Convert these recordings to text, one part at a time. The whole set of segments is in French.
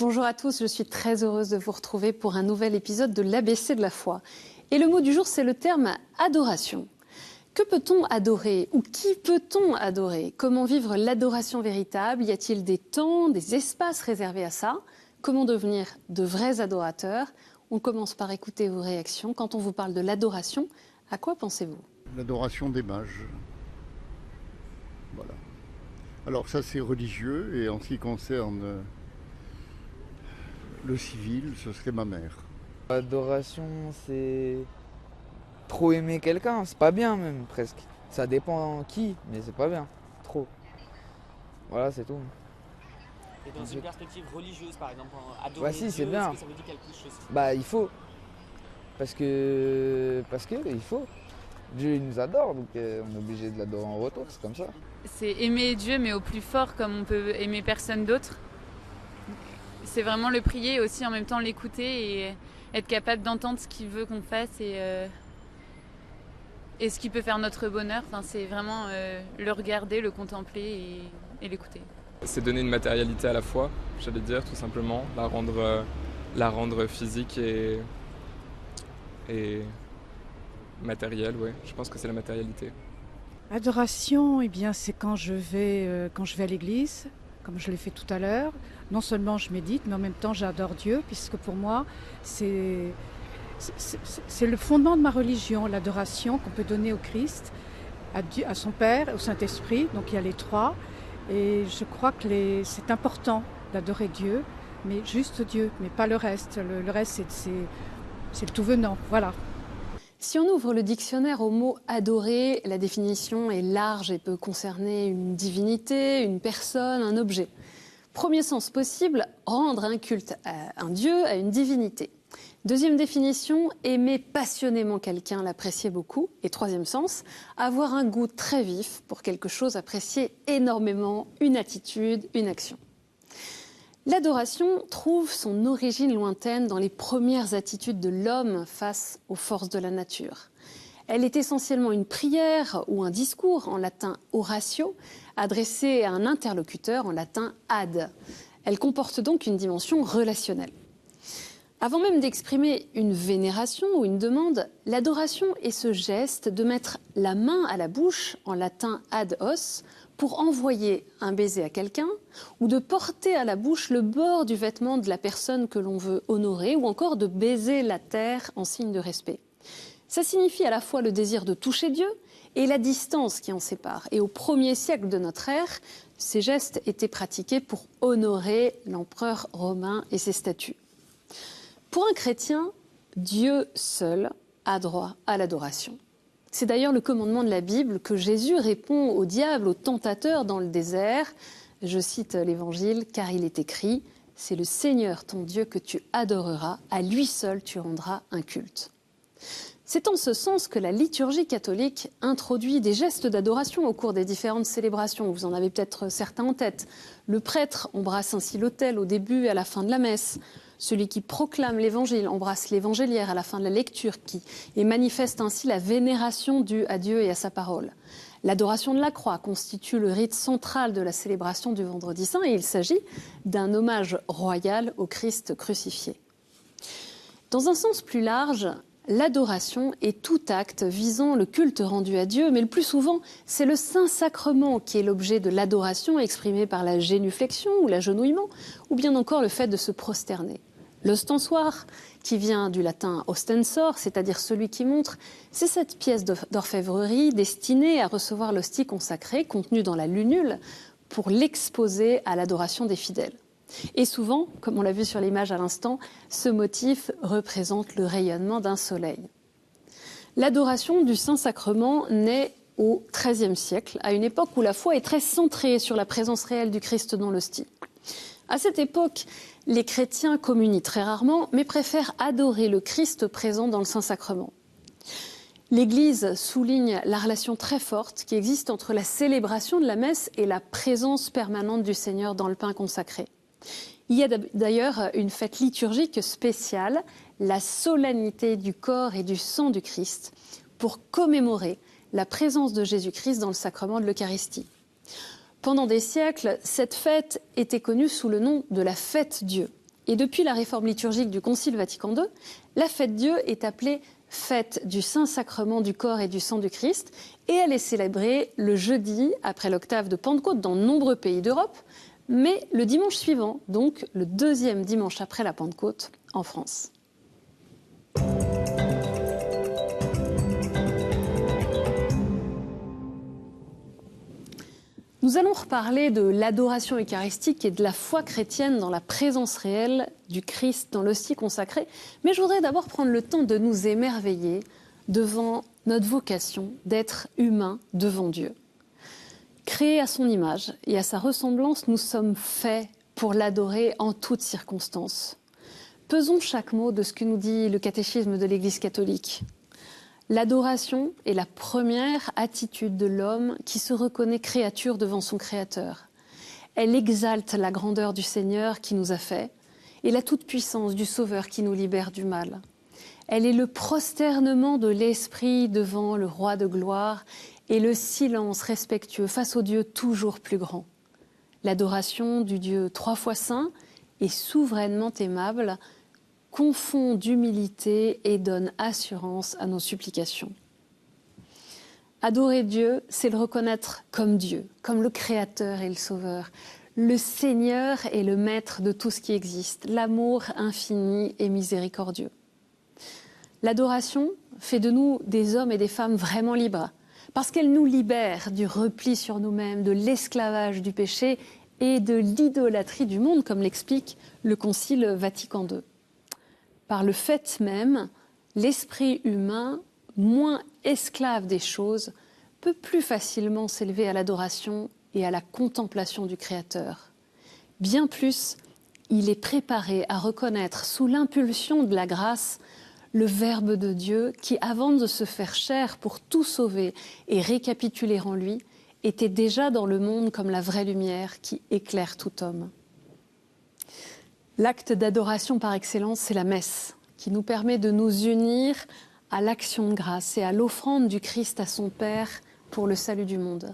Bonjour à tous, je suis très heureuse de vous retrouver pour un nouvel épisode de l'ABC de la foi. Et le mot du jour, c'est le terme adoration. Que peut-on adorer ou qui peut-on adorer? Comment vivre l'adoration véritable? Y a-t-il des temps, des espaces réservés à ça? Comment devenir de vrais adorateurs? On commence par écouter vos réactions. Quand on vous parle de l'adoration, à quoi pensez-vous? L'adoration des mages. Voilà. Alors ça c'est religieux et en ce qui concerne le civil, ce serait ma mère. L'adoration, c'est trop aimer quelqu'un, c'est pas bien même presque. Ça dépend qui, mais c'est pas bien, trop. Voilà, c'est tout. Et dans une perspective religieuse, par exemple, adorer Bah si, Dieu, c'est bien. est-ce que ça veut dire quelque chose? Bah il faut, parce que il faut. Dieu il nous adore, donc on est obligé de l'adorer en retour, c'est comme ça. C'est aimer Dieu, mais au plus fort, comme on peut aimer personne d'autre. C'est vraiment le prier et aussi en même temps l'écouter et être capable d'entendre ce qu'il veut qu'on fasse et ce qui peut faire notre bonheur. Enfin, c'est vraiment le regarder, le contempler et l'écouter. C'est donner une matérialité à la foi, j'allais dire, tout simplement, la rendre physique et matérielle, ouais. Je pense que c'est la matérialité. Adoration, eh bien, c'est quand je vais à l'église, comme je l'ai fait tout à l'heure. Non seulement je médite, mais en même temps j'adore Dieu, puisque pour moi, c'est le fondement de ma religion, l'adoration qu'on peut donner au Christ, à Dieu, à son Père, au Saint-Esprit. Donc il y a les trois. Et je crois que c'est important d'adorer Dieu, mais juste Dieu, mais pas le reste. Le reste, c'est le tout venant. Voilà. Si on ouvre le dictionnaire au mot « adorer », la définition est large et peut concerner une divinité, une personne, un objet. Premier sens possible, rendre un culte à un dieu, à une divinité. Deuxième définition, aimer passionnément quelqu'un, l'apprécier beaucoup. Et troisième sens, avoir un goût très vif pour quelque chose, apprécier énormément, une attitude, une action. L'adoration trouve son origine lointaine dans les premières attitudes de l'homme face aux forces de la nature. Elle est essentiellement une prière ou un discours, en latin oratio, adressé à un interlocuteur, en latin ad. Elle comporte donc une dimension relationnelle. Avant même d'exprimer une vénération ou une demande, l'adoration est ce geste de mettre la main à la bouche, en latin ad os, pour envoyer un baiser à quelqu'un, ou de porter à la bouche le bord du vêtement de la personne que l'on veut honorer, ou encore de baiser la terre en signe de respect. Ça signifie à la fois le désir de toucher Dieu et la distance qui en sépare. Et au 1er siècle de notre ère, ces gestes étaient pratiqués pour honorer l'empereur romain et ses statues. Pour un chrétien, Dieu seul a droit à l'adoration. C'est d'ailleurs le commandement de la Bible que Jésus répond au diable, au tentateur dans le désert. Je cite l'Évangile, car il est écrit « C'est le Seigneur ton Dieu que tu adoreras, à lui seul tu rendras un culte ». C'est en ce sens que la liturgie catholique introduit des gestes d'adoration au cours des différentes célébrations. Vous en avez peut-être certains en tête. Le prêtre embrasse ainsi l'autel au début et à la fin de la messe. Celui qui proclame l'évangile embrasse l'évangéliaire à la fin de la lecture et manifeste ainsi la vénération due à Dieu et à sa parole. L'adoration de la croix constitue le rite central de la célébration du Vendredi Saint et il s'agit d'un hommage royal au Christ crucifié. Dans un sens plus large, l'adoration est tout acte visant le culte rendu à Dieu, mais le plus souvent, c'est le Saint-Sacrement qui est l'objet de l'adoration exprimée par la génuflexion ou l'agenouillement, ou bien encore le fait de se prosterner. L'ostensoir, qui vient du latin ostensor, c'est-à-dire celui qui montre, c'est cette pièce d'orfèvrerie destinée à recevoir l'hostie consacrée contenue dans la lunule pour l'exposer à l'adoration des fidèles. Et souvent, comme on l'a vu sur l'image à l'instant, ce motif représente le rayonnement d'un soleil. L'adoration du Saint-Sacrement naît au XIIIe siècle, à une époque où la foi est très centrée sur la présence réelle du Christ dans l'hostie. À cette époque, les chrétiens communient très rarement, mais préfèrent adorer le Christ présent dans le Saint-Sacrement. L'Église souligne la relation très forte qui existe entre la célébration de la messe et la présence permanente du Seigneur dans le pain consacré. Il y a d'ailleurs une fête liturgique spéciale, la solennité du corps et du sang du Christ, pour commémorer la présence de Jésus-Christ dans le sacrement de l'Eucharistie. Pendant des siècles, cette fête était connue sous le nom de la fête Dieu. Et depuis la réforme liturgique du Concile Vatican II, la fête Dieu est appelée fête du Saint-Sacrement du corps et du sang du Christ, et elle est célébrée le jeudi après l'octave de Pentecôte dans de nombreux pays d'Europe, mais le dimanche suivant, donc le deuxième dimanche après la Pentecôte, en France. Nous allons reparler de l'adoration eucharistique et de la foi chrétienne dans la présence réelle du Christ dans l'hostie consacrée. Mais je voudrais d'abord prendre le temps de nous émerveiller devant notre vocation d'être humain devant Dieu. Créés à son image et à sa ressemblance, nous sommes faits pour l'adorer en toutes circonstances. Pesons chaque mot de ce que nous dit le catéchisme de l'Église catholique. L'adoration est la première attitude de l'homme qui se reconnaît créature devant son Créateur. Elle exalte la grandeur du Seigneur qui nous a fait et la toute-puissance du Sauveur qui nous libère du mal. Elle est le prosternement de l'esprit devant le Roi de gloire et le silence respectueux face au Dieu toujours plus grand. L'adoration du Dieu trois fois saint et souverainement aimable confond d'humilité et donne assurance à nos supplications. Adorer Dieu, c'est le reconnaître comme Dieu, comme le Créateur et le Sauveur, le Seigneur et le Maître de tout ce qui existe, l'amour infini et miséricordieux. L'adoration fait de nous des hommes et des femmes vraiment libres, parce qu'elle nous libère du repli sur nous-mêmes, de l'esclavage du péché et de l'idolâtrie du monde, comme l'explique le Concile Vatican II. Par le fait même, l'esprit humain, moins esclave des choses, peut plus facilement s'élever à l'adoration et à la contemplation du Créateur. Bien plus, il est préparé à reconnaître sous l'impulsion de la grâce le Verbe de Dieu qui, avant de se faire chair pour tout sauver et récapituler en lui, était déjà dans le monde comme la vraie lumière qui éclaire tout homme. L'acte d'adoration par excellence, c'est la messe, qui nous permet de nous unir à l'action de grâce et à l'offrande du Christ à son Père pour le salut du monde.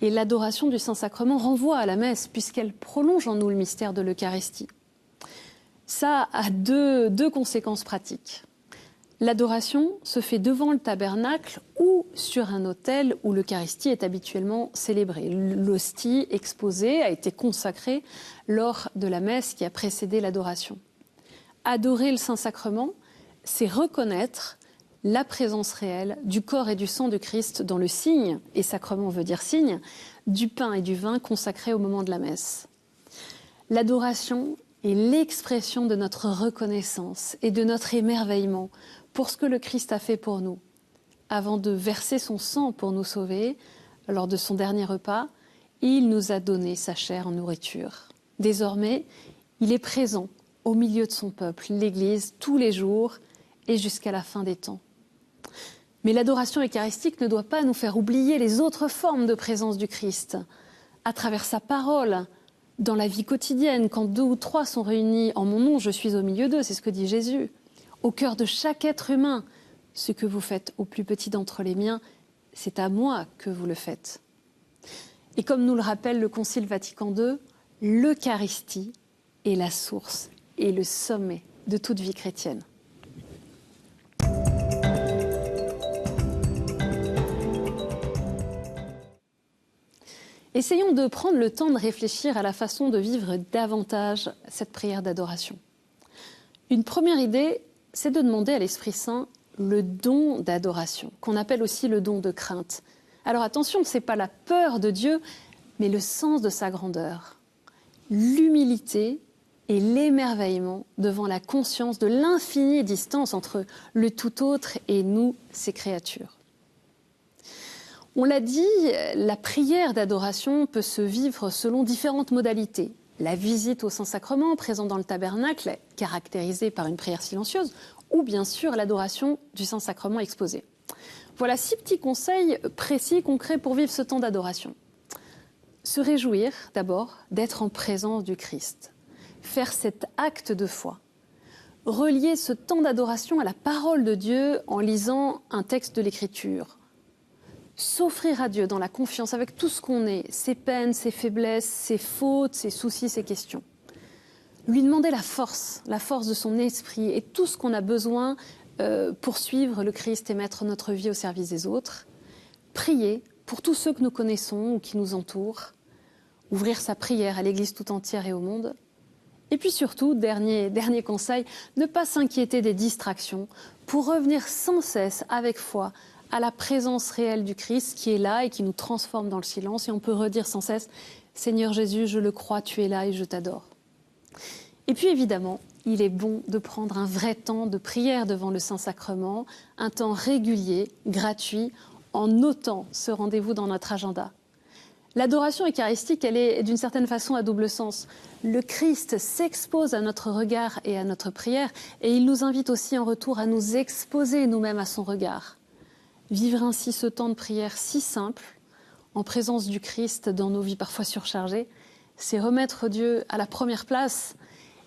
Et l'adoration du Saint-Sacrement renvoie à la messe, puisqu'elle prolonge en nous le mystère de l'Eucharistie. Ça a deux conséquences pratiques. L'adoration se fait devant le tabernacle ou sur un autel où l'Eucharistie est habituellement célébrée. L'hostie exposée a été consacrée lors de la messe qui a précédé l'adoration. Adorer le Saint-Sacrement, c'est reconnaître la présence réelle du corps et du sang du Christ dans le signe, et sacrement veut dire signe, du pain et du vin consacrés au moment de la messe. L'adoration est l'expression de notre reconnaissance et de notre émerveillement pour ce que le Christ a fait pour nous. Avant de verser son sang pour nous sauver, lors de son dernier repas, il nous a donné sa chair en nourriture. Désormais, il est présent au milieu de son peuple, l'Église, tous les jours et jusqu'à la fin des temps. Mais l'adoration eucharistique ne doit pas nous faire oublier les autres formes de présence du Christ. À travers sa parole, dans la vie quotidienne, quand 2 ou 3 sont réunis en mon nom, je suis au milieu d'eux, c'est ce que dit Jésus. Au cœur de chaque être humain, ce que vous faites au plus petit d'entre les miens, c'est à moi que vous le faites. Et comme nous le rappelle le Concile Vatican II, l'Eucharistie est la source et le sommet de toute vie chrétienne. Essayons de prendre le temps de réfléchir à la façon de vivre davantage cette prière d'adoration. Une première idée, c'est de demander à l'Esprit Saint le don d'adoration, qu'on appelle aussi le don de crainte. Alors attention, ce n'est pas la peur de Dieu, mais le sens de sa grandeur. L'humilité et l'émerveillement devant la conscience de l'infinie distance entre le tout autre et nous, ses créatures. On l'a dit, la prière d'adoration peut se vivre selon différentes modalités. La visite au Saint-Sacrement, présent dans le tabernacle, caractérisée par une prière silencieuse, ou bien sûr l'adoration du Saint-Sacrement exposé. Voilà 6 petits conseils précis, concrets pour vivre ce temps d'adoration. Se réjouir, d'abord, d'être en présence du Christ. Faire cet acte de foi. Relier ce temps d'adoration à la parole de Dieu en lisant un texte de l'Écriture. S'offrir à Dieu dans la confiance avec tout ce qu'on est, ses peines, ses faiblesses, ses fautes, ses soucis, ses questions. lui demander la force de son esprit et tout ce qu'on a besoin pour suivre le Christ et mettre notre vie au service des autres. Prier pour tous ceux que nous connaissons ou qui nous entourent. Ouvrir sa prière à l'Église tout entière et au monde. Et puis surtout, dernier conseil, ne pas s'inquiéter des distractions pour revenir sans cesse avec foi à la présence réelle du Christ qui est là et qui nous transforme dans le silence. Et on peut redire sans cesse « Seigneur Jésus, je le crois, tu es là et je t'adore ». Et puis évidemment, il est bon de prendre un vrai temps de prière devant le Saint-Sacrement, un temps régulier, gratuit, en notant ce rendez-vous dans notre agenda. L'adoration eucharistique, elle est d'une certaine façon à double sens. Le Christ s'expose à notre regard et à notre prière, et il nous invite aussi en retour à nous exposer nous-mêmes à son regard. Vivre ainsi ce temps de prière si simple, en présence du Christ dans nos vies parfois surchargées, c'est remettre Dieu à la première place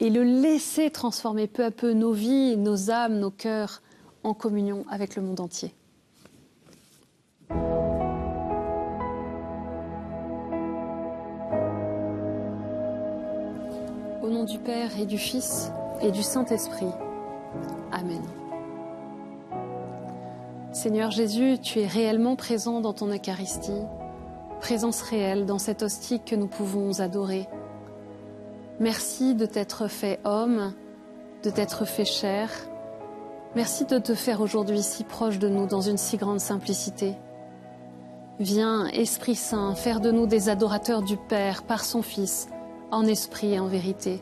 et le laisser transformer peu à peu nos vies, nos âmes, nos cœurs en communion avec le monde entier. Au nom du Père et du Fils et du Saint-Esprit. Amen. Seigneur Jésus, tu es réellement présent dans ton Eucharistie, présence réelle dans cette hostie que nous pouvons adorer. Merci de t'être fait homme, de t'être fait chair. Merci de te faire aujourd'hui si proche de nous dans une si grande simplicité. Viens, Esprit Saint, faire de nous des adorateurs du Père par son Fils, en esprit et en vérité.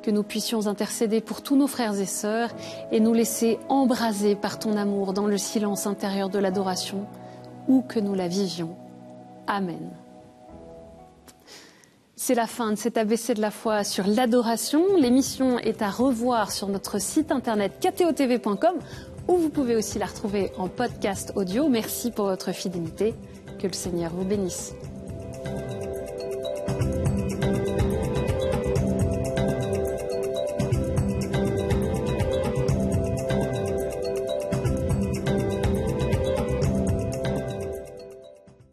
Que nous puissions intercéder pour tous nos frères et sœurs et nous laisser embraser par ton amour dans le silence intérieur de l'adoration, où que nous la vivions. Amen. C'est la fin de cet ABC de la foi sur l'adoration. L'émission est à revoir sur notre site internet ktotv.com où vous pouvez aussi la retrouver en podcast audio. Merci pour votre fidélité. Que le Seigneur vous bénisse.